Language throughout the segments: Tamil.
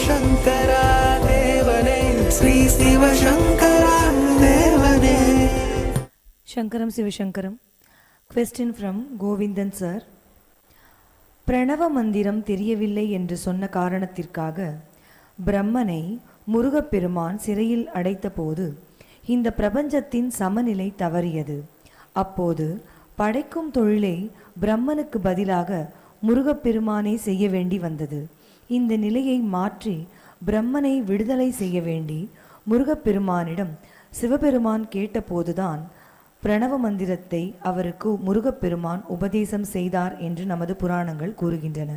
சிவசங்கரா தேவனே, ஸ்ரீ சிவசங்கரா தேவனே. சங்கரம் சிவசங்கரம். Question from Govindan sir. பிரணவ மந்திரம் தெரியவில்லை என்று சொன்ன காரணத்திற்காக பிரம்மனை முருகப்பெருமான் சிறையில் அடைத்தபோது இந்த பிரபஞ்சத்தின் சமநிலை தவறியது. அப்போது படைக்கும் தொழிலை பிரம்மனுக்கு பதிலாக முருகப்பெருமானே செய்ய வேண்டி வந்தது. இந்த நிலையை மாற்றி பிரம்மனை விடுதலை செய்ய வேண்டி முருகப்பெருமானிடம் சிவபெருமான் கேட்டபோதுதான் பிரணவ மந்திரத்தை அவருக்கு முருகப்பெருமான் உபதேசம் செய்தார் என்று நமது புராணங்கள் கூறுகின்றன.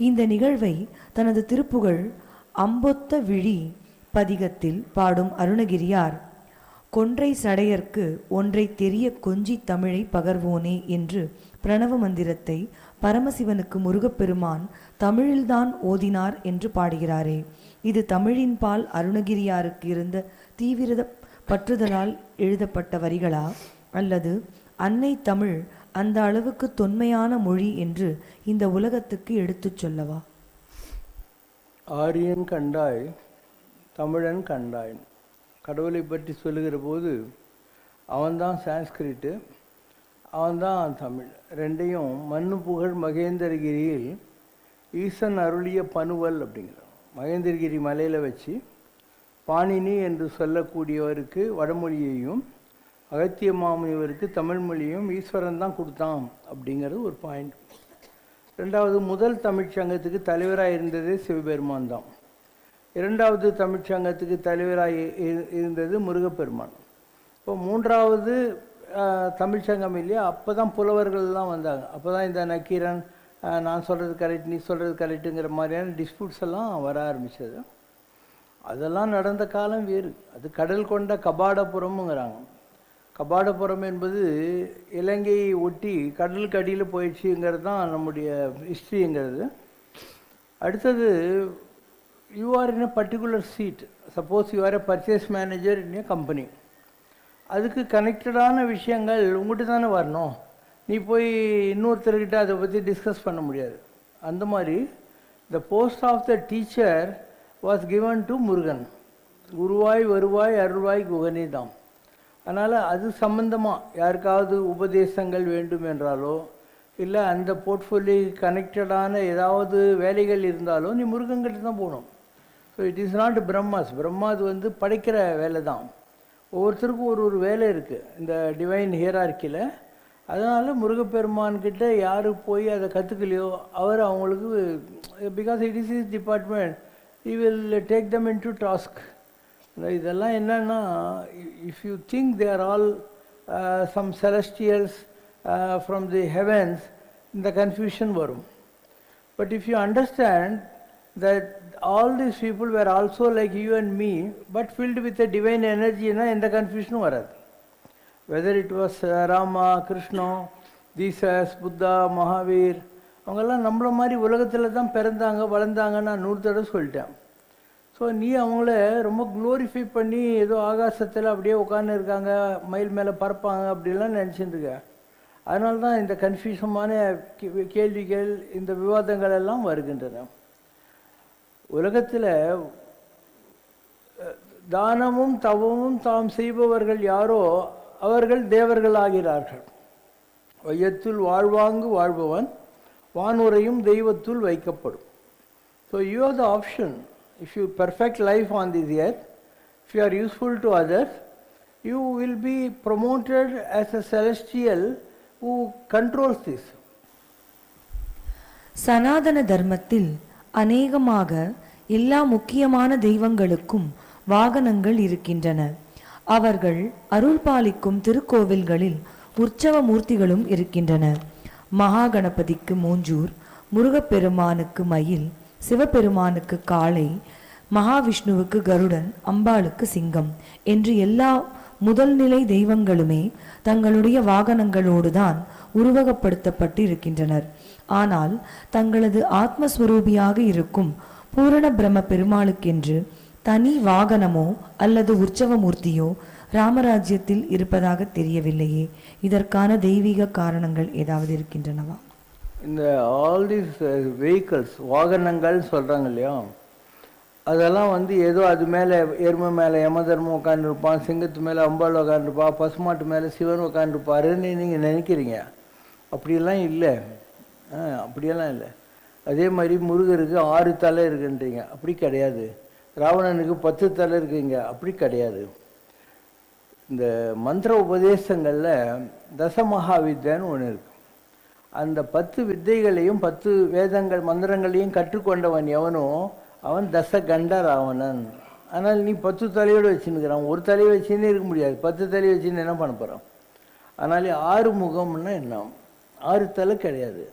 இந்த நிகழ்வை தனது திருப்புகழ் அம்பொத்த விழி பதிகத்தில் பாடும் அருணகிரியார், கொன்றை சடையர்க்கு ஒன்றை தெரிய கொஞ்சி தமிழை பகர்வோனே என்று பிரணவ மந்திரத்தை பரமசிவனுக்கு முருகப்பெருமான் தமிழில்தான் ஓதினார் என்று பாடுகிறாரே. இது தமிழின் பால் அருணகிரியாருக்கு இருந்த தீவிர பற்றுதலால் எழுதப்பட்ட வரிகளா, அல்லது அன்னை தமிழ் அந்த அளவுக்கு தொன்மையான மொழி என்று இந்த உலகத்துக்கு எடுத்துச் சொல்லவா? ஆரியன் கண்டாய் தமிழன் கண்டாய். கடவுளை பற்றி சொல்லுகிற போது அவன்தான் சான்ஸ்கிரிட்டு, அவன்தான் தமிழ். ரெண்டையும் மண்ணு புகழ் மகேந்திரகிரியில் ஈசன் அருளிய பனுவல் அப்படிங்கிறான். மகேந்திரகிரி மலையில் வச்சு பாணினி என்று சொல்லக்கூடியவருக்கு வடமொழியையும் அகத்திய மாமுனிவருக்கு தமிழ் மொழியும் ஈஸ்வரன் தான் கொடுத்தான் அப்படிங்கிறது ஒரு பாயிண்ட். ரெண்டாவது, முதல் தமிழ்ச்சங்கத்துக்கு தலைவராக இருந்ததே சிவபெருமான் தான். இரண்டாவது தமிழ்ச்சங்கத்துக்கு தலைவராக இருந்தது முருகப்பெருமான். இப்போ மூன்றாவது தமிழ்ச்சங்கம் இல்லையா, அப்போ தான் புலவர்கள்லாம் வந்தாங்க. அப்போ தான் இந்த நக்கீரன் நான் சொல்கிறது கரெக்ட் நீ சொல்கிறது கரெக்டுங்கிற மாதிரியான டிஸ்பியூட்ஸ் எல்லாம் வர ஆரம்பித்தது. அதெல்லாம் நடந்த காலம் வேறு. அது கடல் கொண்ட கபாடபுரம்ங்கிறாங்க. கபாடபுரம் என்பது இலங்கையை ஒட்டி கடலுக்கு அடியில் போயிடுச்சுங்கிறது தான் நம்முடைய ஹிஸ்ட்ரிங்கிறது. அடுத்தது, you are in a particular seat. Suppose you are a purchase manager in a company. அதுக்கு கனெக்டடான விஷயங்கள் உங்கள்கிட்ட தானே வரணும். நீ போய் இன்னொருத்தர்கிட்ட அதை பற்றி டிஸ்கஸ் பண்ண முடியாது. அந்த மாதிரி the post of the teacher was given to Murugan. குருவாய் வருவாய் அருள்வாய் குகனே தான். அதனால் அது சம்பந்தமாக யாருக்காவது உபதேசங்கள் வேண்டும் என்றாலோ, இல்லை அந்த போர்ட்ஃபோலியோ கனெக்டடான ஏதாவது வேலைகள் இருந்தாலோ நீ முருகன்கிட்ட தான் போகணும். So it is not BrahMos. Brahma அது படைக்கிற வேலை தான். ஒவ்வொருத்தருக்கும் ஒரு ஒரு வேலை இருக்குது இந்த டிவைன் ஹியரார்க்கியில். அதனால் முருகப்பெருமான்கிட்ட யார் போய் அதை கற்றுக்கலையோ அவர் அவங்களுக்கு, because it is is department, he will take them into task. இதெல்லாம் என்னன்னா, if you think they are all some celestials from the heavens, இந்த confusion வரும். But if you understand that all these people were also like you and me but filled with a divine energy, இந்த confusion வராது. Whether it was Rama, Krishna, Jesus, Buddha, Mahavir, அவங்கெல்லாம் நம்மள மாதிரி உலகத்தில் தான் பிறந்தாங்க வளர்ந்தாங்க. நான் 100 தடவை சொல்லிட்டேன். ஸோ நீ அவங்கள ரொம்ப க்ளோரிஃபை பண்ணி ஏதோ ஆகாசத்தில் அப்படியே உட்காந்து இருக்காங்க, மயில் மேலே பறப்பாங்க அப்படிலாம் நினச்சிட்டு இருக்க. அதனால தான் இந்த கன்ஃபியூஷமான கேள்விகள், இந்த விவாதங்கள் எல்லாம் வருகின்றன. உலகத்தில் தானமும் தவமும் தாம் செய்பவர்கள் யாரோ அவர்கள் தேவர்கள் ஆகிறார்கள். வையத்துள் வாழ்வாங்கு வாழ்பவன் வானுரையும் தெய்வத்துள் வைக்கப்படும். So you have the option. If you perfect life on this earth, if you are useful to others, you will be promoted as a celestial who controls this. சனாதன தர்மத்தில் அநேகமாக எல்லா முக்கியமான தெய்வங்களுக்கும் வாகனங்கள் இருக்கின்றன. அவர்கள் அருள் பாலிக்கும் திருக்கோவில்களில் உற்சவ மூர்த்திகளும் இருக்கின்றன. மகா கணபதிக்கு மூஞ்சூர், முருகப்பெருமானுக்கு மயில், சிவபெருமானுக்கு காளை, மகாவிஷ்ணுவுக்கு கருடன், அம்பாளுக்கு சிங்கம் என்று எல்லா முதல்நிலை தெய்வங்களுமே தங்களுடைய வாகனங்களோடுதான் உருவகப்படுத்தப்பட்டு இருக்கின்றனர். ஆனால் தங்களது ஆத்மஸ்வரூபியாக இருக்கும் பூரண பிரம்ம பெருமாளுக்கென்று தனி வாகனமோ அல்லது உற்சவமூர்த்தியோ ராமராஜ்யத்தில் இருப்பதாக தெரியவில்லையே. இதற்கான தெய்வீக காரணங்கள் ஏதாவது இருக்கின்றனவா? இந்த ஆல் தீஸ் வெஹிக்கல்ஸ், வாகனங்கள் சொல்கிறாங்க இல்லையா, அதெல்லாம் வந்து ஏதோ அது மேலே எருமை மேலே யமதர்மம் உட்காந்துருப்பான், சிங்கத்து மேலே அம்பாள் உட்காந்துருப்பான், பசுமாட்டு மேலே சிவன் உட்காந்துருப்பாருன்னு நீங்கள் நினைக்கிறீங்க. அப்படியெல்லாம் இல்லை. அப்படியெல்லாம் இல்லை. அதே மாதிரி முருகருக்கு 6 தலை இருக்குன்றீங்க, அப்படி கிடையாது. ராவணனுக்கு 10 தலை இருக்குங்க, அப்படி கிடையாது. இந்த மந்திர உபதேசங்களில் தசமகாவித்யான்னு ஒன்று இருக்கு. அந்த 10 வித்தைகளையும் 10 வேதங்கள் மந்திரங்களையும் கற்றுக்கொண்டவன் எவனோ அவன் தசகண்ட ராவணன். ஆனால் நீ 10 தலையோடு வச்சுன்னுக்கிறான், ஒரு தலையை வச்சுன்னே இருக்க முடியாது, 10 தலையை வச்சுன்னு என்ன பண்ண போகிறான்? அதனாலே 6 முகம்னா என்ன? 6 தலை கிடையாது.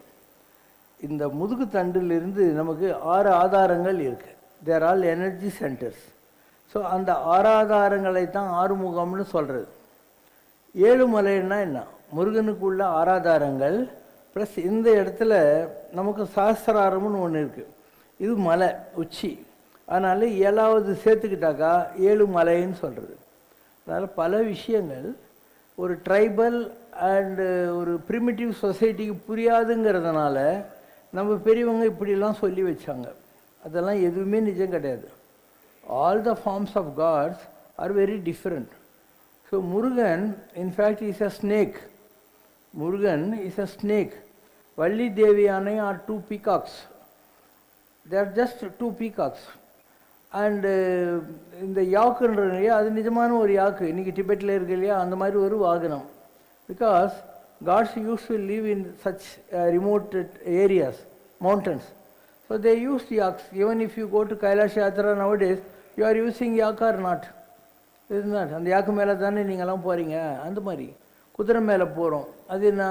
இந்த முதுகு தண்டிலிருந்து நமக்கு 6 ஆதாரங்கள் இருக்கு. தேர் ஆல் எனர்ஜி சென்டர்ஸ். ஸோ அந்த 6 ஆதாரங்களை தான் 6 முகம்னு சொல்கிறது. 7 மலைன்னா என்ன? முருகனுக்குள்ள 6 ஆதாரங்கள் ப்ளஸ் இந்த இடத்துல நமக்கு சஹஸ்ராரம்னு ஒன்று இருக்குது. இது மலை உச்சி, அதனால் 7வது சேர்த்துக்கிட்டாக்கா 7 மலைன்னு சொல்கிறது. அதனால் பல விஷயங்கள் ஒரு ட்ரைபல் அண்டு ஒரு ப்ரிமிட்டிவ் சொசைட்டிக்கு புரியாதுங்கிறதுனால நம்ம பெரியவங்க இப்படிலாம் சொல்லி வச்சாங்க. அதெல்லாம் எதுவுமே நிஜம் கிடையாது. All the forms of gods are very different. So Murugan in fact is a snake. Murugan is a snake. Valli Deivanai are 2 peacocks. They are just 2 peacocks. And இந்த யாக்குன்றது அது நிஜமான ஒரு யாக்கு, இன்றைக்கி டிபெட்டில் இருக்கு இல்லையா, அந்த மாதிரி ஒரு வாகனம். Because gods used to live in such remote areas, mountains. So they use yaks. Even if you go to Kailash yatra nowadays, you are using yak or not? Is not. அந்த யாக்கு மேலே தானே நீங்கள்லாம் போகிறீங்க. அந்த மாதிரி குதிரை மேலே போகிறோம், அது என்ன?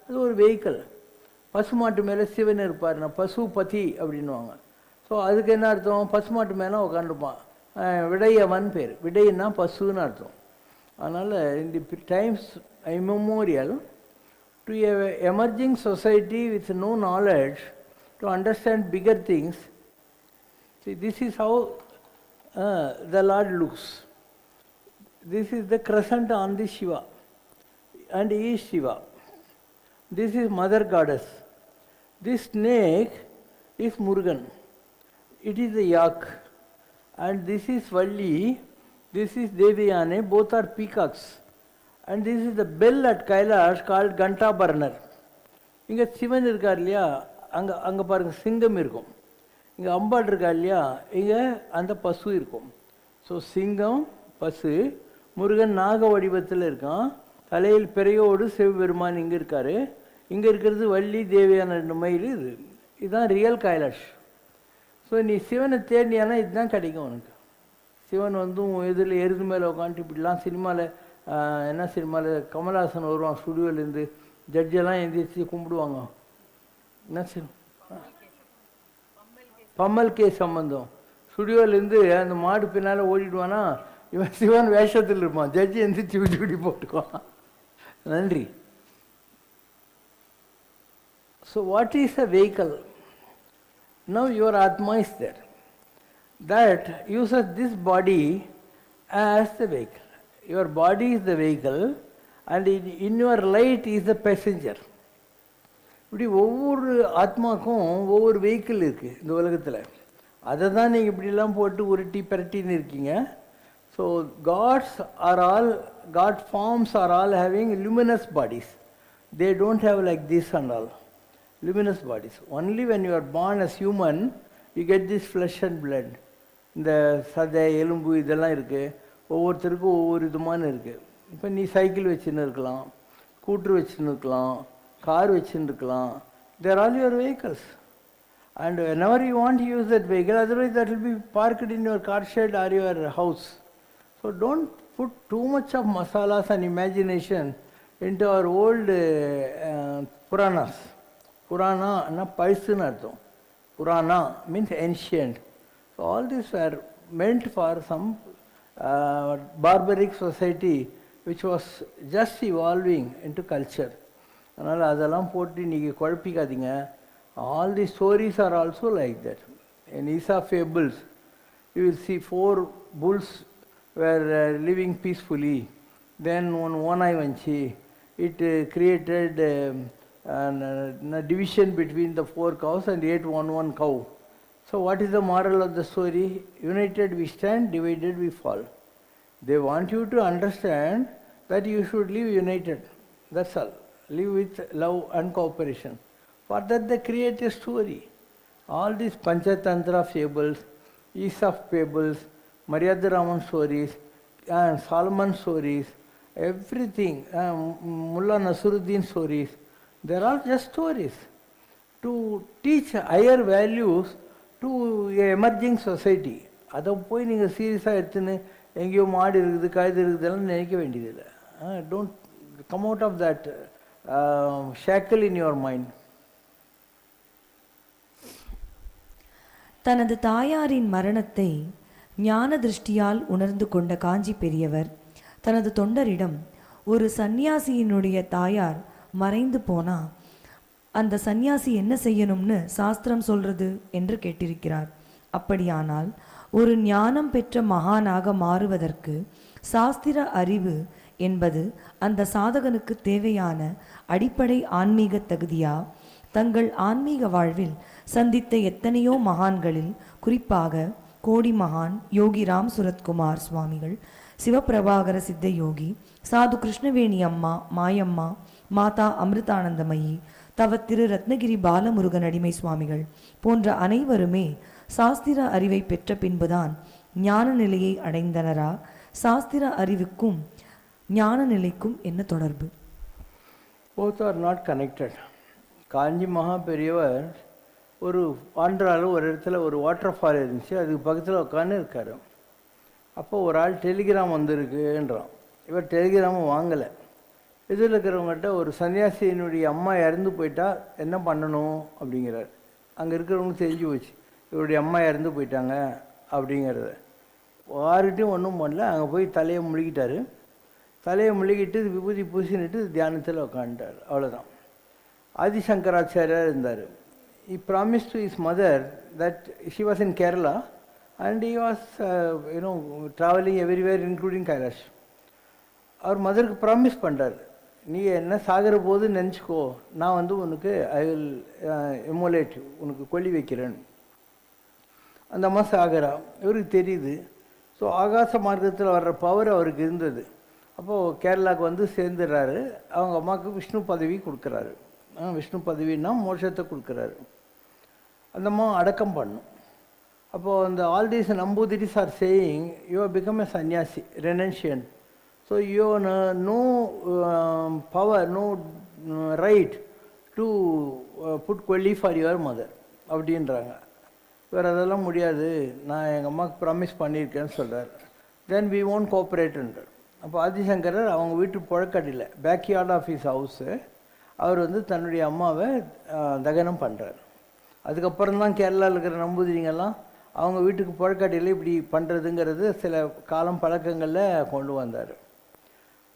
அது ஒரு வெஹிக்கிள். பசுமாட்டு மேலே சிவன் இருப்பார், நான் பசுபதி அப்படின்வாங்க. ஸோ அதுக்கு என்ன அர்த்தம்? பசுமாட்டு மேலே உட்காந்துருப்பான். விடையவன் பேர். விடைன்னா பசுன்னு அர்த்தம். அதனால் இந்த times immemorial to a emerging society with no knowledge to understand bigger things. This is how the lord looks. This is the crescent on the Shiva and is Shiva. This is Mother Goddess. This snake is Murugan. It is a yak. And this is Valli. This is Deviyane. Both are peacocks. And this is the bell at Kailash called Ganta Burner. இங்கே சிவன் இருக்கார் இல்லையா, அங்கே பாருங்கள் சிங்கம் இருக்கும். இங்கே அம்பாள் இருக்கா இல்லையா, இங்கே அந்த பசு இருக்கும். ஸோ சிங்கம், பசு. முருகன் நாக வடிவத்தில் இருக்கான். தலையில் பிறையோடு சிவபெருமான் இங்கே இருக்கார். இங்கே இருக்கிறது வள்ளி தேவியான 2 மைல். இதுதான் ரியல் கைலாஷ். ஸோ நீ சிவனை தேடினா இதுதான் கிடைக்கும் உனக்கு. சிவன் வந்து எதிரில் எருது மேலே உட்காந்துட்டு இப்படிலாம் சினிமாவில் என்ன சினிமாவில் கமல்ஹாசன் வருவான் ஸ்டுடியோலேருந்து, ஜட்ஜெல்லாம் எந்திரிச்சு கும்பிடுவாங்க. என்ன பம்மல் கே சம்பந்தம். ஸ்டுடியோலேருந்து அந்த மாடு பின்னால் ஓடிடுவானா, இவன் சிவன் வேஷத்தில் இருப்பான், ஜட்ஜி எந்திரிச்சு விட்டு போட்டுக்குவான். நன்றி. So what is a vehicle? Now your Atma is there. That uses this body as the vehicle. Your body is the vehicle and in your light is the passenger. இப்படி ஒவ்வொரு ஆத்மாக்கும் ஒவ்வொரு வெஹிக்கிள் இருக்குது இந்த உலகத்தில். அதை தான் நீங்கள் இப்படிலாம் போட்டு உருட்டி பிரட்டின்னு இருக்கீங்க. So God forms are all having luminous bodies. They don't have like this and all. Luminous bodies. Only when you are born as human, you get this flesh and blood. இந்த சதை எலும்பு இதெல்லாம் இருக்குது. ஒவ்வொருத்தருக்கும் ஒவ்வொரு விதமான இருக்குது. இப்போ நீ சைக்கிள் வச்சுன்னு இருக்கலாம், ஸ்கூட்ரு வச்சுன்னு இருக்கலாம், கார் வச்சுன்னு இருக்கலாம். They're all your vehicles. And whenever you want to use that vehicle, otherwise that will be parked in your car shed or your house. So don't put too much of masalas and imagination into our old Puranas. Purana பழசுன்னு அர்த்தம். Purana means ancient. So all these were meant for some barbaric society which was just evolving into culture. அதனால் அதெல்லாம் போட்டு நீங்கள் குழப்பிக்காதீங்க. All the stories are also like that. In Aesop fables, you will see 4 bulls were living peacefully. Then one Onai vanchi, it created a division between the 4 cows and ate one cow. So what is the moral of the story? United we stand, divided we fall. They want you to understand that you should live united. That's all. Live with love and cooperation. For that they create a story. All these Panchatantra fables, Aesop fables, Maryadaraman stories, and Solomon stories, everything, Mullah Nasruddin stories, they're all just stories to teach higher values to a emerging society. அதை போய் நீங்கள் சீரியஸாக எடுத்துன்னு எங்கேயோ மாடு இருக்குது கழுது இருக்குதுலாம் நினைக்க வேண்டியதில்லை. Don't come out of that shackle in your mind. தனது தாயாரின் மரணத்தை ஞான திருஷ்டியால் உணர்ந்து கொண்ட காஞ்சி பெரியவர் தனது தொண்டரிடம், ஒரு சந்நியாசியினுடைய தாயார் மறைந்து போனா அந்த சந்நியாசி என்ன செய்யணும்னு சாஸ்திரம் சொல்றது என்று கேட்டிருக்கிறார். அப்படியானால் ஒரு ஞானம் பெற்ற மகானாக மாறுவதற்கு சாஸ்திர அறிவு என்பது அந்த சாதகனுக்கு தேவையான அடிப்படை ஆன்மீக தகுதியா? தங்கள் ஆன்மீக வாழ்வில் சந்தித்த எத்தனையோ மகான்களில் குறிப்பாக கோடி மகான், யோகி ராம் சுரத்குமார் சுவாமிகள், சிவபிரபாகர சித்த யோகி, சாது கிருஷ்ணவேணி அம்மா, மாயம்மா, மாதா அமிர்தானந்தமயி, தவத்திரு ரத்னகிரி பாலமுருகன் அடிமை சுவாமிகள் போன்ற அனைவருமே சாஸ்திர அறிவை பெற்ற பின்புதான் ஞான நிலையை அடைந்தனரா? சாஸ்திர அறிவுக்கும் ஞான நிலைக்கும் என்ன தொடர்பு? Both are not connected. காஞ்சி மகா பெரியவர் ஒரு ஆந்திராவில் ஒரு இடத்துல ஒரு வாட்டர் ஃபால் இருந்துச்சு, அதுக்கு பக்கத்தில் உட்காந்து இருக்காரு. அப்போ ஒரு ஆள் டெலிகிராம் வந்திருக்குன்றான். இவர் டெலிகிராமை வாங்கலை. இதில் இருக்கிறவங்ககிட்ட ஒரு சன்னியாசியினுடைய அம்மா இறந்து போயிட்டா என்ன பண்ணணும் அப்படிங்கிறார். அங்கே இருக்கிறவங்க தெரிஞ்சு போச்சு இவருடைய அம்மா இறந்து போயிட்டாங்க அப்படிங்கிறத. யார்கிட்டையும் ஒன்றும் பண்ணல. அங்கே போய் தலையை முழுகிட்டார். தலையை முழுகிட்டு விபூதி பூசினிட்டு தியானத்தில் உட்காந்துட்டார். அவ்வளோதான். ஆதிசங்கராச்சாரியார் இருந்தார். He promised to his mother that she was in Kerala and he was traveling everywhere including Kailash. Our மதருக்கு promise பண்ணுறார், நீ என்ன சாகிற போது நினச்சிக்கோ, நான் உனக்கு ஐ வில் எமுலேட், உனக்கு கொல்லி வைக்கிறேன். அந்த அம்மா சாகிறா. இவருக்கு தெரியுது. ஸோ ஆகாச மார்க்கத்தில் வர்ற பவர் அவருக்கு இருந்தது. அப்போது கேரளாவுக்கு சேர்ந்துடுறாரு. அவங்க அம்மாவுக்கு விஷ்ணு பதவி கொடுக்குறாரு. விஷ்ணு பதவின்னா மோட்சத்தை கொடுக்குறாரு. அந்த அம்மா அடக்கம் பண்ணும். அப்போது அந்த all these Namboothiris are saying you are become a sannyasi, renunciant. So you have no power, no right to put Kolli for your mother அப்படின்றாங்க. வேறு அதெல்லாம் முடியாது, நான் எங்கள் அம்மாவுக்கு ப்ராமிஸ் பண்ணியிருக்கேன்னு சொல்கிறார். தென் வி ஓன்ட் கோஆப்ரேட்ன்றார். அப்போ ஆதிசங்கரர் அவங்க வீட்டு புழக்கடியில் பேக்யார்ட் ஆஃப் ஹிஸ் ஹவுஸு அவர் தன்னுடைய அம்மாவை தகனம் பண்ணுறார். அதுக்கப்புறம் தான் கேரளாவில் இருக்கிற நம்பூதிரிங்கெல்லாம் அவங்க வீட்டுக்கு புழக்கடியில் இப்படி பண்ணுறதுங்கிறது சில காலம் பழக்கங்களில் கொண்டு வந்தார்.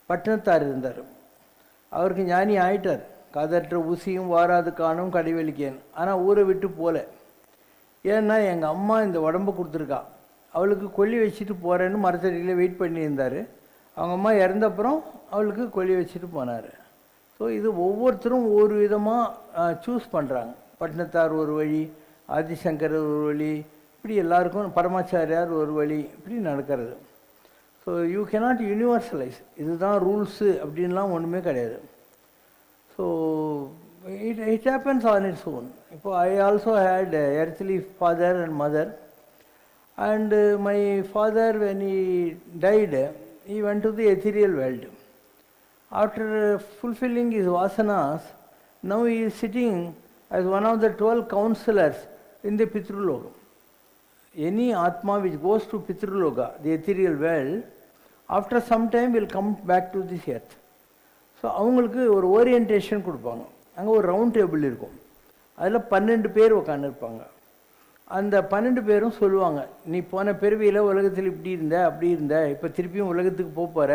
பட்டினத்தார் இருந்தார். அவருக்கு ஞானி ஆயிட்டார். கதற்ற ஊசியும் வாராது காணும் கடைவெளிக்கேன். ஆனால் ஊரை விட்டு போகல. ஏன்னா எங்கள் அம்மா இந்த உடம்பு கொடுத்துருக்கா, அவளுக்கு கொல்லி வச்சுட்டு போகிறேன்னு மரத்தடியில் வெயிட் பண்ணியிருந்தார். அவங்க அம்மா இறந்தப்புறம் அவளுக்கு கொல்லி வச்சுட்டு போனார். ஸோ இது ஒவ்வொருத்தரும் ஒவ்வொரு விதமாக சூஸ் பண்ணுறாங்க. பட்டினத்தார் ஒரு வழி, ஆதிசங்கரர் ஒரு வழி, இப்படி எல்லாருக்கும் பரமாச்சாரியார் ஒரு வழி, இப்படி நடக்கிறது. ஸோ யூ கேனாட் யூனிவர்சலைஸ், இதுதான் ரூல்ஸு அப்படின்லாம் ஒன்றுமே கிடையாது. So it happens on its own. இப்போ I also had earthly father and mother. And my father when he died he went to the ethereal world. After fulfilling his vasanas, now he is sitting as one of the 12 counselors in the Pitruloka. Any Atma which goes to Pitruloka, the ethereal world, after some time will come back to this earth. So அவங்களுக்கு ஒரு ஓரியன்டேஷன் கொடுப்பாங்க. அங்கே ஒரு ரவுண்ட் டேபிள் இருக்கும். அதில் 12 பேர் உட்காந்துருப்பாங்க. அந்த 12 பேரும் சொல்லுவாங்க, நீ போன பிறவியில் உலகத்தில் இப்படி இருந்த அப்படி இருந்த, இப்போ திருப்பியும் உலகத்துக்கு போகிற,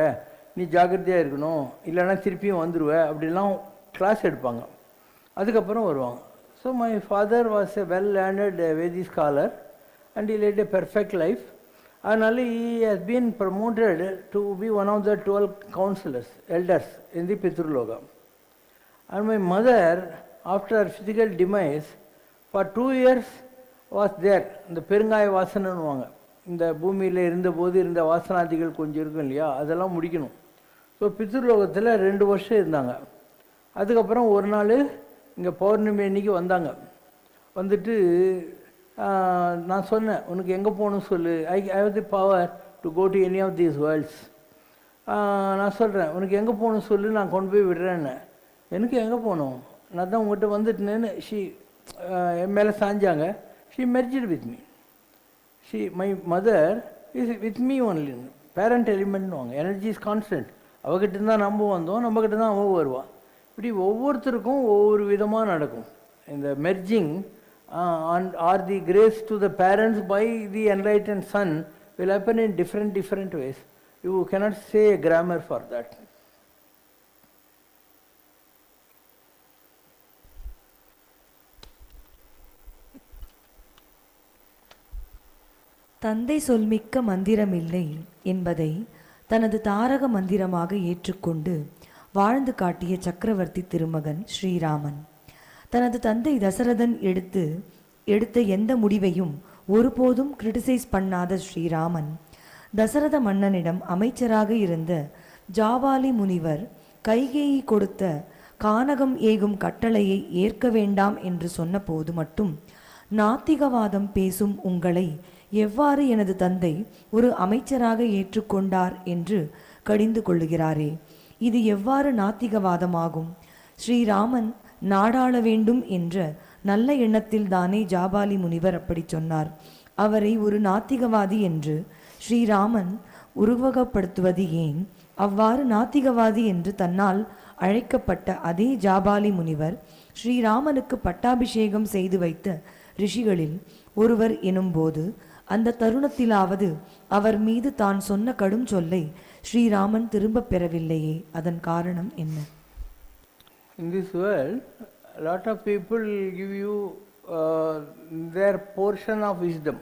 நீ ஜாக்கிரதையாக இருக்கணும், இல்லைன்னா திருப்பியும் வந்துடுவ, அப்படிலாம் கிளாஸ் எடுப்பாங்க. அதுக்கப்புறம் வருவாங்க. So my father was a well learned வேதி scholar and he led a perfect life. அதனால he has been promoted to be one of the 12 counselors, elders in the Pitruloka. And my mother, after her physical demise, for 2 years was there. இந்த பெருங்காய வாசனைன்னுவாங்க. இந்த பூமியில் இருந்தபோது இருந்த வாசனாதிகள் கொஞ்சம் இருக்கும் இல்லையா, அதெல்லாம் முடிக்கணும். ஸோ பித்ருலோகத்தில் 2 வருஷம் இருந்தாங்க. அதுக்கப்புறம் ஒரு நாள் இங்கே பௌர்ணமி அன்னைக்கு வந்தாங்க. வந்துட்டு நான் சொன்னேன், உனக்கு எங்கே போகணும் சொல்லு, I have the power to go to any of these worlds. நான் சொல்கிறேன், உனக்கு எங்கே போகணும் சொல்லு, நான் கொண்டு போய் விடுறேன்னு. எனக்கு எங்கே போகணும், நான் தான் உங்கள்கிட்ட வந்துட்டேன்னு என் மேலே சாஞ்சாங்க. She merged with me. My mother is with me only. Parent எலிமெண்ட்னுவாங்க. Energy is constant. அவகிட்ட தான் நம்ம வந்தோம், நம்மக்கிட்ட தான் அவ வருவாள். இப்படி ஒவ்வொருத்தருக்கும் ஒவ்வொரு விதமாக நடக்கும். இந்த merging or the grace to the parents by the enlightened son will happen in different ways. You cannot say a grammar for that. தந்தை சொல்மிக்க மந்திரமில்லை என்பதை தனது தாரக மந்திரமாக ஏற்றுக்கொண்டு வாழ்ந்து காட்டிய சக்கரவர்த்தி திருமகன் ஸ்ரீராமன். தனது தந்தை தசரதன் எடுத்த எந்த முடிவையும் ஒருபோதும் கிரிட்டிசைஸ் பண்ணாத ஸ்ரீராமன் தசரத மன்னனிடம் அமைச்சராக இருந்த ஜாபாலி முனிவர் கைகேயி கொடுத்த கானகம் ஏகும் கட்டளையை ஏற்க வேண்டாம் என்று சொன்னபோது மட்டும், நாத்திகவாதம் பேசும் உங்களை எவ்வாறு எனது தந்தை ஒரு அமைச்சராக ஏற்றுக்கொண்டார் என்று கடிந்து கொள்ளுகிறாரே, இது எவ்வாறு நாத்திகவாதமாகும்? ஸ்ரீராமன் நாடாள வேண்டும் என்ற நல்ல எண்ணத்தில் தானே ஜாபாலி முனிவர் அப்படி சொன்னார். அவரை ஒரு நாத்திகவாதி என்று ஸ்ரீராமன் உருவகப்படுத்துவது ஏன்? அவ்வாறு நாத்திகவாதி என்று தன்னால் அழைக்கப்பட்ட அதே ஜாபாலி முனிவர் ஸ்ரீராமனுக்கு பட்டாபிஷேகம் செய்து வைத்த ரிஷிகளில் ஒருவர் எனும்போது, அந்த தருணத்திலாவது அவர் மீது தான் சொன்ன கடும் சொல்லை ஸ்ரீராமன் திரும்ப பெறவில்லையே, அதன் காரணம் என்ன? In this world, a lot of people give you their portion of wisdom.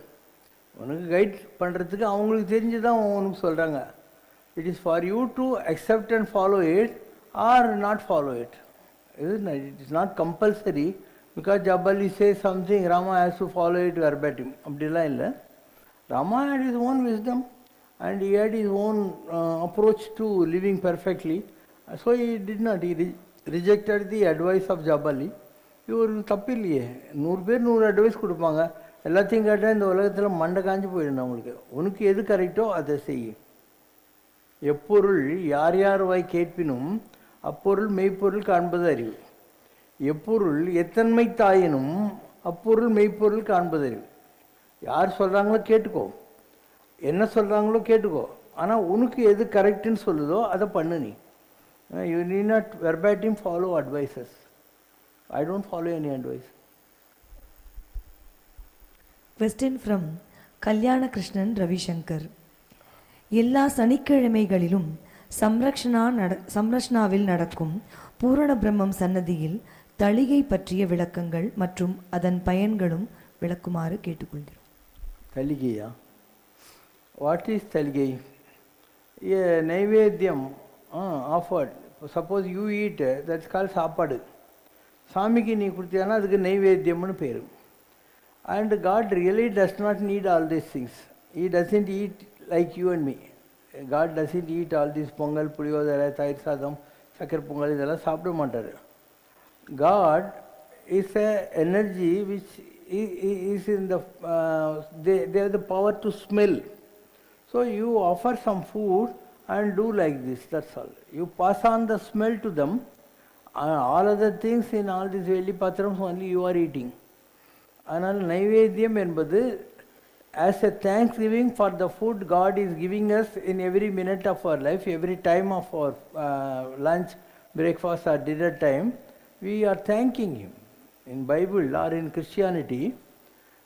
உனக்கு கைட் பண்ணுறதுக்கு அவங்களுக்கு தெரிஞ்சு தான் உனக்கு சொல்கிறாங்க. It is for you to accept and follow it or not follow it. It is not compulsory. Because Jabali say something, Rama has to follow it verbatim, அப்படிலாம் இல்லை. Rama had his own wisdom and he had his own approach to living perfectly. So he did not, he rejected the advice of Jabali. இவர் தப்பு இல்லையே. 100 பேர் 100 அட்வைஸ் கொடுப்பாங்க. எல்லாத்தையும் கேட்டால் இந்த உலகத்தில் மண்டை காஞ்சி போயிடும். அவங்களுக்கு உனக்கு எது கரெக்டோ அதை செய். எப்பொருள் யார் யார் வாய் கேட்பினும் அப்பொருள் மெய்ப்பொருள் காண்பது அறிவு. எப்பொருள் எத்தன்மை தாயினும் அப்பொருள் மெய்ப்பொருள் காண்பது அறிவு. யார் சொல்கிறாங்களோ கேட்டுக்கோ, என்ன சொல்கிறாங்களோ கேட்டுக்கோ, ஆனால் உனக்கு எது கரெக்டுன்னு சொல்லுதோ அதை பண்ணு. நீ you need not verbatim follow advices. I don't follow any advice. Question from கல்யாண கிருஷ்ணன் ரவிசங்கர். எல்லா சனிக்கிழமைகளிலும் சம்ரக்ஷனாவில் நடக்கும் பூரண பிரம்மம் சன்னதியில் தளிகை பற்றிய விளக்கங்கள் மற்றும் அதன் பயன்களும் விளக்குமாறு கேட்டுக்கொள்கிறோம். தளிகையா? வாட் இஸ் தளிகை? நைவேத்தியம் offered. Suppose you eat, that's call சாப்பாடு. சாமிக்கு நீ கொடுத்தியானா அதுக்கு நைவேத்தியம்னு பேர். And God really does not need all these things. He doesn't eat like you and me. God doesn't eat all these pongal, puliyodharai, thayir sadam, sakkarai pongal இதெல்லாம் சாப்பிட மாட்டார். God is a energy which is in the they have the power to smell. So you offer some food and do like this, that's all. You pass on the smell to them. All other things in all these Veli Patrams only you are eating. ஆனால் நைவேத்தியம் என்பது as a thanksgiving for the food God is giving us in every minute of our life, every time of our lunch, breakfast or dinner time, we are thanking Him. In Bible or in Christianity,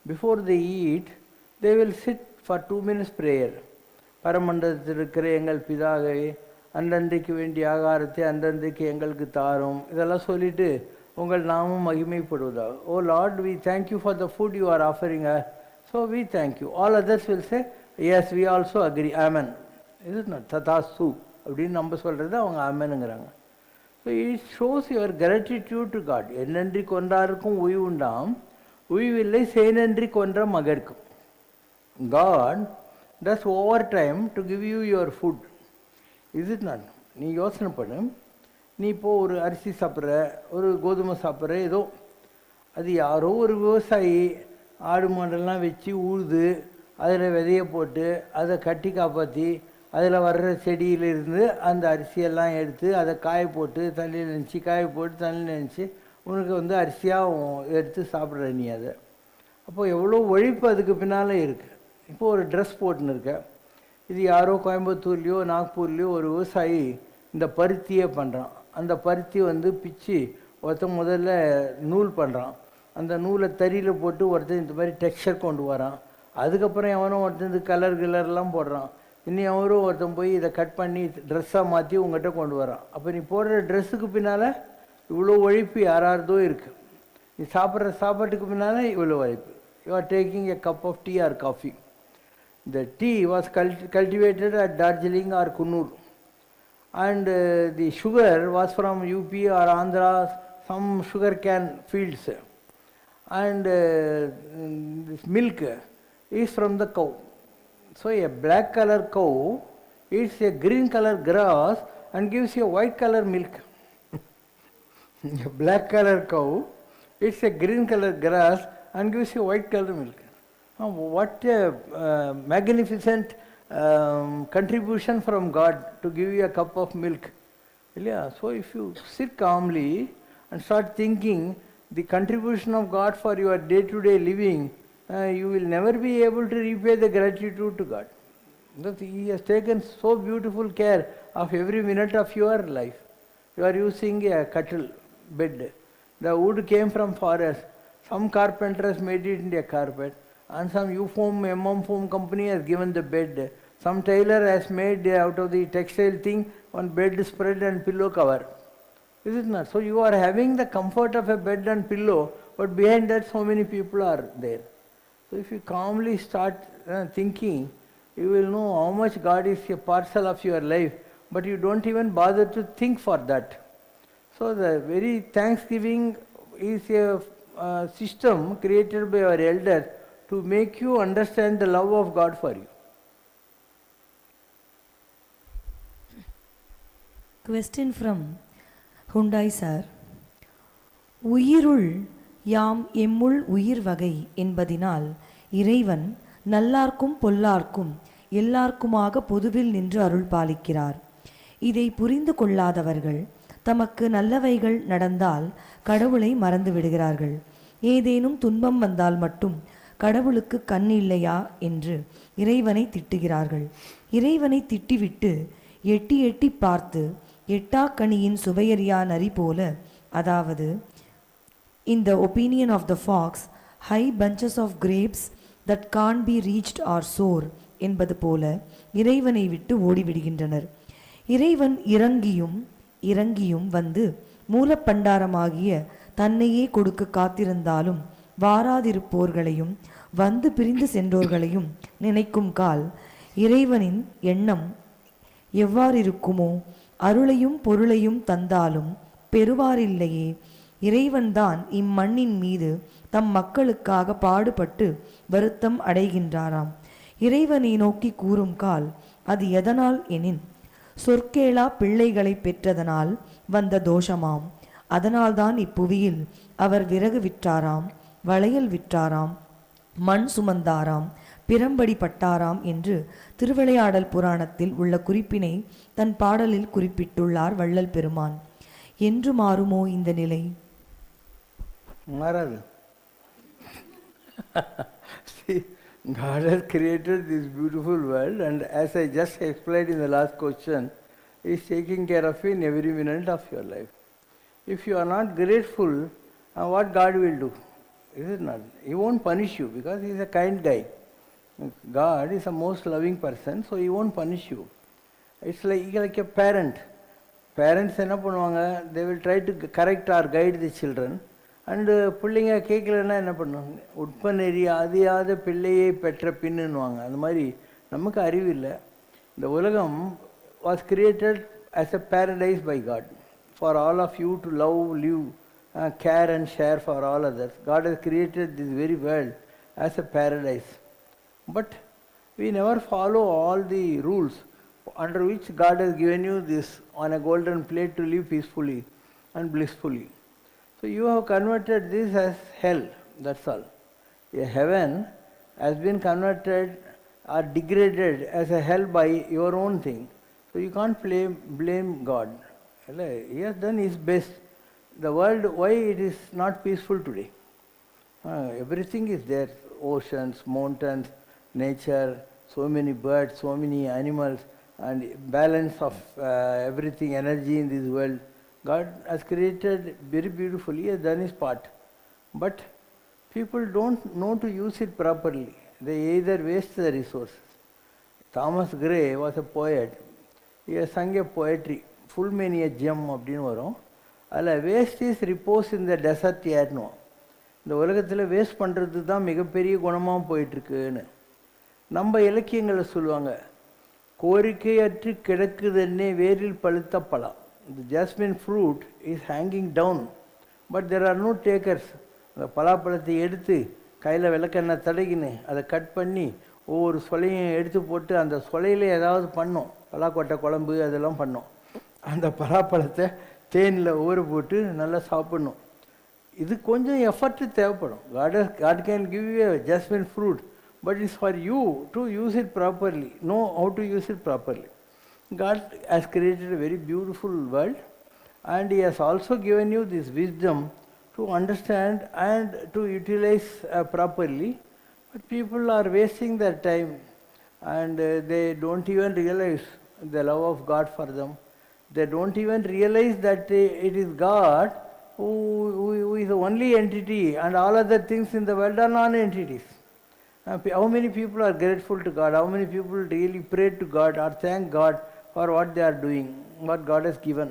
before they eat, they will sit for 2 minutes prayer. பரமண்டலத்தில் இருக்கிற எங்கள் பிதாவே, அன்றன்றைக்கு வேண்டிய ஆகாரத்தை அன்றன்றைக்கு எங்களுக்கு தாரும், இதெல்லாம் சொல்லிட்டு உங்கள் நாமும் மகிமைப்படுவதா. Oh Lord, we thank you for the food you are offering us. So we thank you. All others will say yes, we also agree, amen. இது ததாசு அப்படின்னு நம்ம சொல்கிறது, அவங்க ஆமனுங்கிறாங்க. So it shows your gratitude to God. என்னன்றி கொண்டாருக்கும் ஓய்வுண்டாம் உய்வில்லை சேனன்றி கொன்ற மகர்க்கும். God does overtime to give you your food. Is it not? நீ யோசனை பண்ணு, நீ இப்போது ஒரு அரிசி சாப்பிட்ற, ஒரு கோதுமை சாப்பிட்ற, ஏதோ அது யாரோ ஒரு விவசாயி ஆடு மாடெல்லாம் வச்சு உழுது அதில் விதைய போட்டு அதை கட்டி காப்பாற்றி அதில் வர்ற செடியிலிருந்து அந்த அரிசியெல்லாம் எடுத்து அதை காய போட்டு தண்ணியில் நினச்சி காய போட்டு தண்ணியில் நினச்சி உனக்கு வந்து அரிசியாக எடுத்து சாப்பிட்ற நீ அதை. அப்போது எவ்வளோ உழைப்பு அதுக்கு பின்னால் இருக்குது. இப்போது ஒரு ட்ரெஸ் போட்டுன்னு இருக்க, இது யாரோ கோயம்புத்தூர்லேயோ நாக்பூர்லேயோ ஒரு விவசாயி இந்த பருத்தியே பண்ணுறான். அந்த பருத்தி வந்து பிச்சு ஒருத்தன் முதல்ல நூல் பண்ணுறான், அந்த நூலை தறியில் போட்டு ஒருத்தன் இந்த மாதிரி டெக்ஸ்சர் கொண்டு வரான். அதுக்கப்புறம் எவனோ ஒருத்தன் இந்த கலர்லாம் போடுறான். இன்னும் எவரும் ஒருத்தன் போய் இதை கட் பண்ணி ட்ரெஸ்ஸாக மாற்றி உங்கள்கிட்ட கொண்டு வரான். அப்போ நீ போடுற ட்ரெஸ்ஸுக்கு பின்னால் இவ்வளோ உழைப்பு யாரார்தோ இருக்குது. நீ சாப்பிட்ற சாப்பாட்டுக்கு பின்னால் இவ்வளோ உழைப்பு. You are taking a cup of tea or coffee. The tea was cultivated at Darjeeling or Kunnur, and the sugar was from UP or Andhra, some sugar cane fields, and this milk is from the cow. So a black color cow eats a green color grass and gives you a white color milk. A black color cow eats a green color grass and gives you white color milk. What a magnificent contribution from God to give you a cup of milk. Yeah. So if you sit calmly and start thinking the contribution of God for your day-to-day living, you will never be able to repay the gratitude to God. He has taken so beautiful care of every minute of your life. You are using a cattle bed. The wood came from forest. Some carpenters made it into a carpet, and some U-foam, MM foam company has given the bed. Some tailor has made out of the textile thing one bed spread and pillow cover. Is it not? So you are having the comfort of a bed and pillow, but behind that so many people are there. So if you calmly start thinking, you will know how much God is a parcel of your life, but you don't even bother to think for that. So the very Thanksgiving is a system created by our elders to make you understand the love of God for you. Question from Hyundai sir. உயிருள் யாம் எம்முள் உயிர் வகை என்பதினால் இறைவன் நல்லார்க்கும் பொல்லார்க்கும் எல்லார்க்குமாக பொதுவில் நின்று அருள் பாலிக்கிறார். இதை புரிந்து கொள்ளாதவர்கள் தமக்கு நல்லவைகள் நடந்தால் கடவுளை மறந்து விடுகிறார்கள். ஏதேனும் துன்பம் வந்தால் மட்டும் கடவுளுக்கு கண் இல்லையா என்று இறைவனை திட்டுகிறார்கள். இறைவனை திட்டிவிட்டு எட்டி எட்டி பார்த்து எட்டாக்கனியின் சுவையறியா நரி போல, அதாவது in the opinion of the fox, high bunches of grapes that can't be reached or sour என்பது போல இறைவனை விட்டு ஓடிவிடுகின்றனர். இறைவன் இறங்கியும் வந்து மூலப்பண்டாரமாகிய தன்னையே கொடுக்க காத்திருந்தாலும் வாராதிருப்போர்களையும் வந்து பிரிந்து சென்றோர்களையும் நினைக்கும் கால் இறைவனின் எண்ணம் எவ்வாறிருக்குமோ? அருளையும் பொருளையும் தந்தாலும் பெறுவாரில்லையே. இறைவன்தான் இம்மண்ணின் மீது தம் மக்களுக்காக பாடுபட்டு வருத்தம் அடைகின்றாராம். இறைவனை நோக்கி கூறும் கால் அது எதனால் எனின் சொற்கேளா பிள்ளைகளை பெற்றதனால் வந்த தோஷமாம். அதனால்தான் இப்புவியில் அவர் விறகு விற்றாராம், வளையல் விற்றாராம், மண் சுமந்தாராம், பிரம்படி பட்டாராம் என்று திருவிளையாடல் புராணத்தில் உள்ள குறிப்பினை தன் பாடலில் குறிப்பிட்டுள்ளார் வள்ளல் பெருமான். என்று மாறுமோ இந்த நிலை? மாறாது. See, God has created this beautiful world, and as I just explained in the last question, He is taking care of you in every minute of your life. If you are not grateful, what God will do? Is it not? He won't punish you because He is a kind guy. God is a most loving person, so He won't punish you. It's like a parent. Parents என்ன பண்ணுவாங்க? They will try to correct or guide the children. And பிள்ளைங்க கேட்கலன்னா என்ன பண்ணுவாங்க? உட்பநெறி அதியாத பிள்ளையை பெற்ற பின்னுவாங்க. அந்த மாதிரி நமக்கு அறிவு இல்லை. இந்த உலகம் was created as a paradise by God for all of you to love, live care and share for all others. God has created this very world as a paradise. But we never follow all the rules under which God has given you this on a golden plate to live peacefully and blissfully. So you have converted this as hell, that's all. A heaven has been converted or degraded as a hell by your own thing. So you can't blame God. He has done his best. The world, why it is not peaceful today? Everything is there. Oceans, mountains, nature, so many birds, so many animals, and balance of everything, energy in this world. God has created very beautifully, he has done his part. But people don't know to use it properly. They either waste the resources. Thomas Gray was a poet. He has sung a poetry, full many a gem அப்படின்னு வரும். அதில் வேஸ்ட் இஸ் ரிப்போஸ் இந்த டெசர்ட் ஏறணும். இந்த உலகத்தில் வேஸ்ட் பண்ணுறது தான் மிகப்பெரிய குணமாக போயிட்டுருக்குன்னு நம்ம இலக்கியங்களை சொல்லுவாங்க. கோரிக்கையற்று கிடக்குதுன்னே வேரில் பழுத்த பழம். The jasmine fruit is hanging down, but there are no takers. அந்த பலாப்பழத்தை எடுத்து கையில் விளக்கெண்ணெய் தடகின்னு அதை கட் பண்ணி ஒவ்வொரு சொலையும் எடுத்து போட்டு அந்த சொலையில் ஏதாவது பண்ணோம். பலாக்கொட்டை குழம்பு அதெல்லாம் பண்ணோம். அந்த பலாப்பழத்தை தேனில் ஊற போட்டு நல்லா சாப்பிடணும். இது கொஞ்சம் எஃபர்ட் தேவைப்படும். God can give you a jasmine fruit, but it's for you to use it properly, know how to use it properly. God has created a very beautiful world, and he has also given you this wisdom to understand and to utilize properly. But people are wasting their time, and they don't even realize the love of God for them. They don't even realize that it is God who is the only entity, and all other things in the world are non-entities. How many people are grateful to God? How many people really pray to God or thank God for what they are doing, what God has given?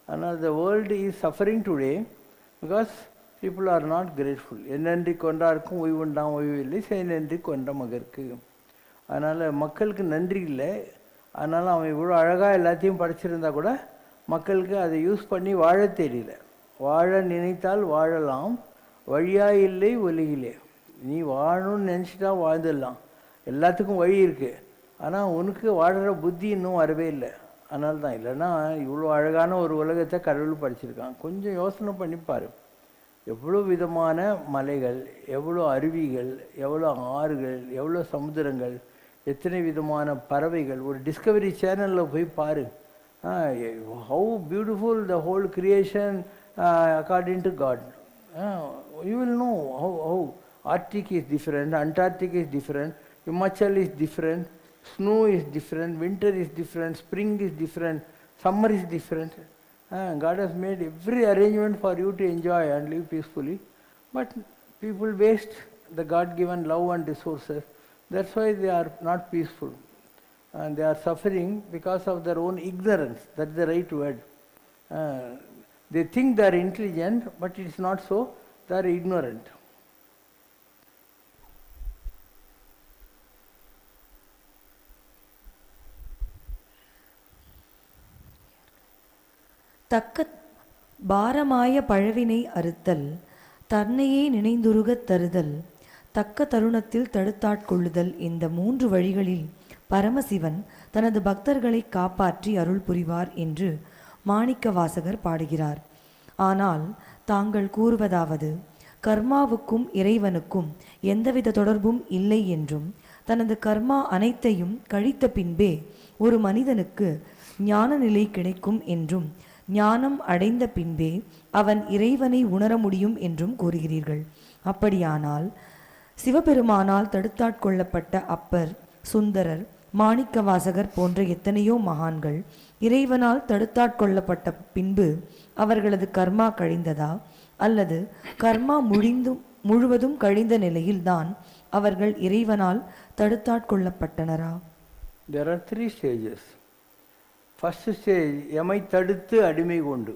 And the world is suffering today because people are not grateful. என்னென்றி கொண்டாருக்கும் ஓய்வுண்டாம் ஓய்வில்லை செய்நன்றி கொண்ட மகருக்கு. அதனால் மக்களுக்கு நன்றி இல்லை. அதனால் அவன் இவ்வளோ அழகாக எல்லாத்தையும் படிச்சிருந்தா கூட மக்களுக்கு அதை யூஸ் பண்ணி வாழ தெரியல. வாழ நினைத்தால் வாழலாம், வழியாக இல்லை ஒலியிலே. நீ வாழணும்னு நினச்சிட்டா வாழ்ந்துடலாம், எல்லாத்துக்கும் வழி இருக்குது. ஆனால் உனக்கு வாழ்கிற புத்தி இன்னும் வரவே இல்லை. அதனால தான். இல்லைன்னா இவ்வளோ அழகான ஒரு உலகத்தை கடவுள் படிச்சிருக்கான். கொஞ்சம் யோசனை பண்ணிப்பார். எவ்வளோ விதமான மலைகள், எவ்வளோ அருவிகள், எவ்வளோ ஆறுகள், எவ்வளோ சமுத்திரங்கள், எத்தனை விதமான பறவைகள். ஒரு டிஸ்கவரி சேனலில் போய் பாரு. How beautiful the whole creation according to God. You will know how Arctic is different, Antarctic is different, Himachal is different, snow is different, winter is different, spring is different, summer is different. God has made every arrangement for you to enjoy and live peacefully. But people waste the God-given love and resources. That's why they are not peaceful. And they are suffering because of their own ignorance. That's the right word. They think they are intelligent, but it's not so. They are ignorant. தக்க பாரமாய பழவினை அறுத்தல், தன்னையே நினைந்துருகத் தருதல், தக்க தருணத்தில் தடுத்தாட்கொள்ளுதல், இந்த 3 வழிகளில் பரமசிவன் தனது பக்தர்களை காப்பாற்றி அருள் புரிவார் என்று மாணிக்கவாசகர் பாடுகிறார். ஆனால் தாங்கள் கூறுவதாவது, கர்மாவுக்கும் இறைவனுக்கும் எந்தவித தொடர்பும் இல்லை என்றும், தனது கர்மா அனைத்தையும் கழித்த பின்பே ஒரு மனிதனுக்கு ஞான நிலை கிடைக்கும் என்றும், ஞானம் அடைந்த பின்பே அவன் இறைவனை உணர முடியும் என்றும் கூறுகிறீர்கள். அப்படியானால் சிவபெருமானால் தடுத்தாட்கொள்ளப்பட்ட அப்பர், சுந்தரர், மாணிக்கவாசகர் போன்ற எத்தனையோ மகான்கள் இறைவனால் தடுத்தாட்கொள்ளப்பட்ட பின்பு அவர்களது கர்மா கழிந்ததா, அல்லது கர்மா முழுவதும் கழிந்த நிலையில்தான் அவர்கள் இறைவனால் தடுத்தாட்கொள்ளப்பட்டனரா? There are 3 stages. First stage, எமை தடுத்து அடிமை கொண்டு.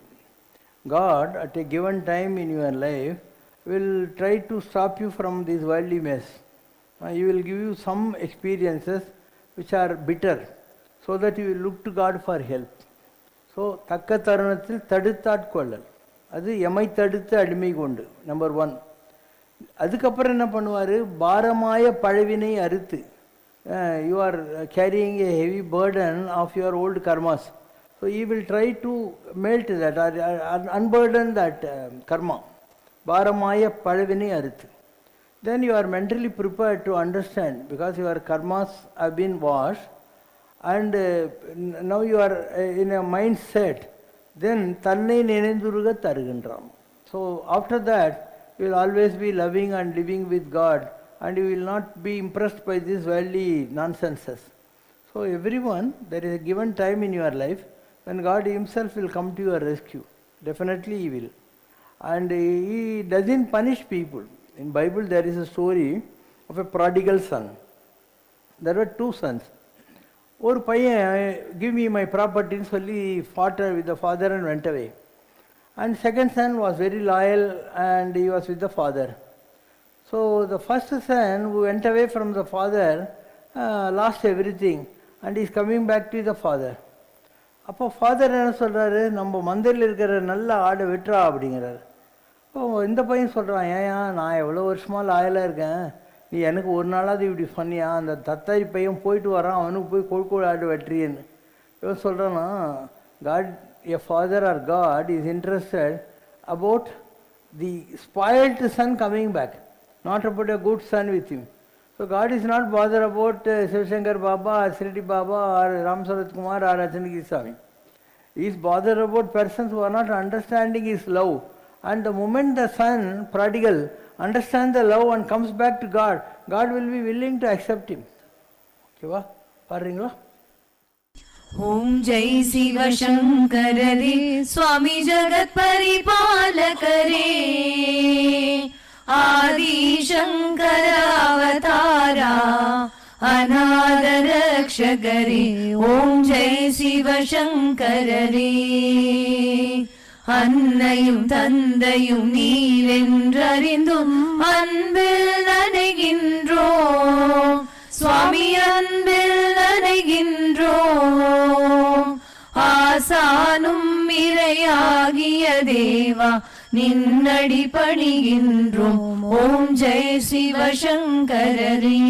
God at a given time in your life will try to stop you from this worldly mess. He will give you some experiences which are bitter, so that you will look to God for help. So, தக்க தருணத்தில் தடுத்தாட்கொள்ளல், அது எமை தடுத்து அடிமை கொண்டு, நம்பர் 1. அதுக்கப்புறம் என்ன பண்ணுவார், பாரமாய பழவினை அறுத்து, you are carrying a heavy burden of your old karmas. So he will try to melt that, unburden that karma. பாரமாய பழவினை அறுத்து. Then you are mentally prepared to understand, because your karmas have been washed, and now you are in a mindset. Then தன்னை நினைந்துருக தருகின்றான். So after that you will always be loving and living with God, and you will not be impressed by these worldly nonsenses. So everyone, there is a given time in your life when God himself will come to your rescue. Definitely he will. And he doesn't punish people. In Bible there is a story of a prodigal son. There were 2 sons. ஒரு பையன் give me my property ன்னு சொல்லி fought with the father and went away. And second son was very loyal and he was with the father. So the first son who went away from the father lost everything and is coming back to the father. அப்போ ஃபாதர் என்ன சொல்கிறாரு, நம்ம மந்தையில் இருக்கிற நல்ல ஆடை விட்டுறா அப்படிங்கிறாரு. இந்த பையன் சொல்கிறான், ஏயா நான் எவ்வளோ வருஷமாக லாயலாக இருக்கேன், நீ எனக்கு ஒரு நாளாவது இப்படி சொன்னியா, அந்த தத்தாரி பையன் போயிட்டு வரான், அவனுக்கு போய் கோழிக்கோள் ஆடு வெட்டுறியன்னு. இவன் சொல்கிறான்னா, God, a father or God is interested about the spoilt son coming back, not about a good son with him. So God is not bother about Sivasankar Baba or Shirdi Baba or Ram Sarathkumar or ரஜினிகி சாமி. He is bothered about persons who are not understanding his love. And the moment the son, prodigal, understands the love and comes back to God, God will be willing to accept him. Okay, பாருங்களா? ஓம் ஜெய் சிவ சங்கரரே சுவாமி ஜகத் பரிபாலகரே, ஆதி சங்கர அவதாரா அநாத ரக்ஷகரே. ஓம் ஜெய் சிவ சங்கரரே. அன்னையும் தந்தையும் நீரென்றறிந்தும் அன்பில் நனைகின்றோம் சுவாமி, அன்பில் நனைகின்றோம். ஆசானும் இறையாகிய தேவா நின்னடி பணிகின்றோம். ஓம் ஜெய் சிவ சங்கரரே.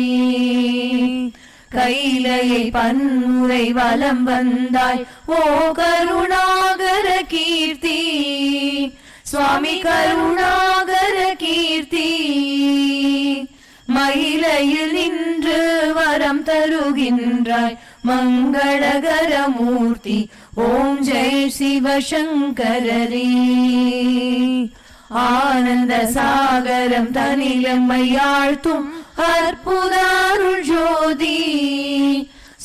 கைலையை பன்முறை வலம் வந்தாய் ஓ கருணாகர கீர்த்தி, சுவாமி கருணாகர கீர்த்தி. மயிலையில் நின்று வரம் தருகின்றாய் மங்களகர மூர்த்தி. ஓம் ஜெய் சிவ சங்கரரே. ஆனந்த சாகரம் தனிலம்மையாழ்த்தும் அற்புதாருள் ஜோதி,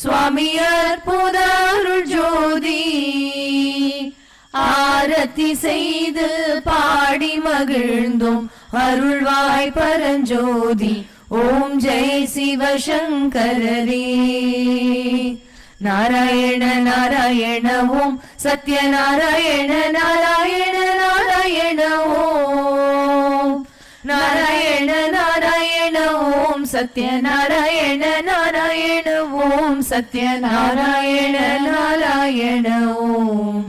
சுவாமி அற்புதாருள் ஜோதி. ஆரத்தி செய்து பாடி மகிழ்ந்தோம் அருள்வாய் பரஞ்சோதி. ஓம் ஜெய் சிவ சங்கரரே. நாராயண நாராயண ஓம் சத்யநாராயண நாராயண நாராயண ஓம். நாராயண நாராயண ஓம் சத்யநாராயண நாராயண ஓம் சத்யநாராயண நாராயண ஓம்.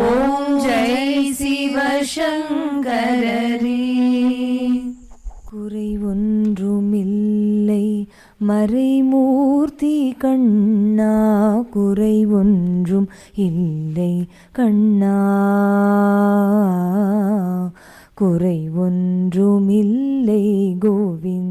ஓம் ஜெய் சிவ சங்கரரே. குறை ஒன்றுமில்லை மறைமூர்த்தி கண்ணா, குறை ஒன்றும் இல்லை கண்ணா, குறை ஒன்றுமில்லை கோவிந்தா.